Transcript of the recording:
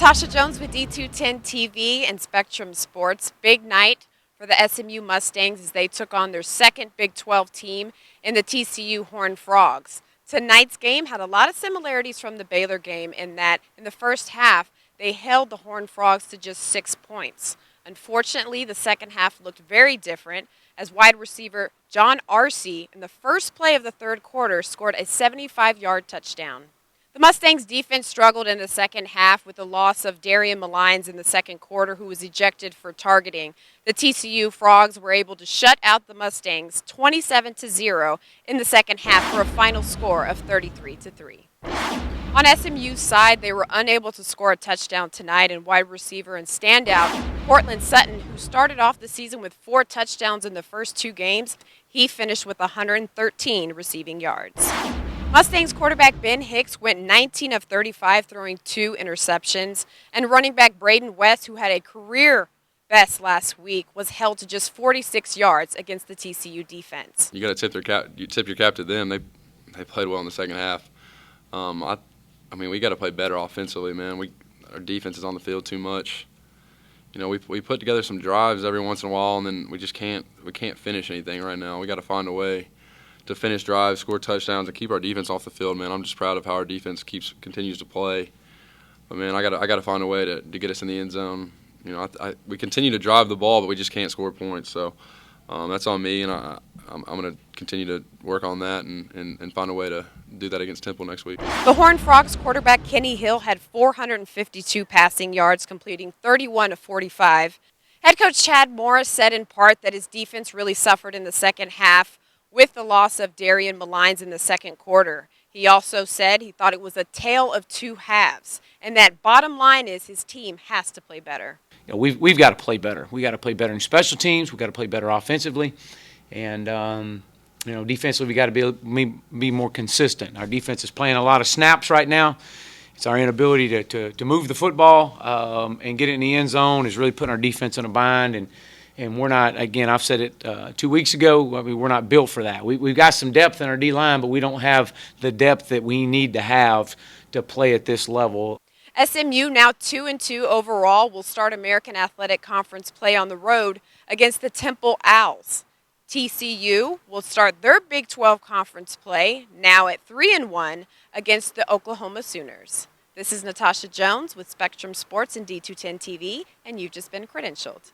Natasha Jones with D210 TV and Spectrum Sports. Big night for the SMU Mustangs as they took on their second Big 12 team in the TCU Horned Frogs. Tonight's game had a lot of similarities from the Baylor game in that in the first half they held the Horned Frogs to just 6 points. Unfortunately, the second half looked very different as wide receiver Diarse in the first play of the third quarter scored a 75-yard touchdown. The Mustangs defense struggled in the second half with the loss of Darian Malines in the second quarter, who was ejected for targeting. The TCU Frogs were able to shut out the Mustangs 27-0 in the second half for a final score of 33-3. On SMU's side, they were unable to score a touchdown tonight, and wide receiver and standout Cortland Sutton, who started off the season with 4 touchdowns in the first 2 games, he finished with 113 receiving yards. Mustangs quarterback Ben Hicks went 19 of 35, throwing 2 interceptions, and running back Braden West, who had a career best last week, was held to just 46 yards against the TCU defense. You got to tip your cap to them. They played well in the second half. I mean, we got to play better offensively, man. Our defense is on the field too much. You know, we put together some drives every once in a while, and then we can't finish anything right now. We got to find a way to finish drives, score touchdowns, and keep our defense off the field, man. I'm just proud of how our defense continues to play. But man, I got to find a way to get us in the end zone. You know, we continue to drive the ball, but we just can't score points. So that's on me, and I'm going to continue to work on that and find a way to do that against Temple next week. The Horned Frogs quarterback Kenny Hill had 452 passing yards, completing 31 of 45. Head coach Chad Morris said in part that his defense really suffered in the second half with the loss of Darian Malines in the second quarter. He also said he thought it was a tale of 2 halves, and that bottom line is his team has to play better. You know, we've got to play better. We got to play better in special teams. We've got to play better offensively, and you know, defensively we got to be more consistent. Our defense is playing a lot of snaps right now. It's our inability to move the football and get it in the end zone is really putting our defense in a bind. And we're not, again, I've said it 2 weeks ago, I mean, we're not built for that. We've got some depth in our D-line, but we don't have the depth that we need to have to play at this level. SMU, now 2-2 overall, will start American Athletic Conference play on the road against the Temple Owls. TCU will start their Big 12 conference play, now at 3-1, against the Oklahoma Sooners. This is Natasha Jones with Spectrum Sports and D210 TV, and you've just been credentialed.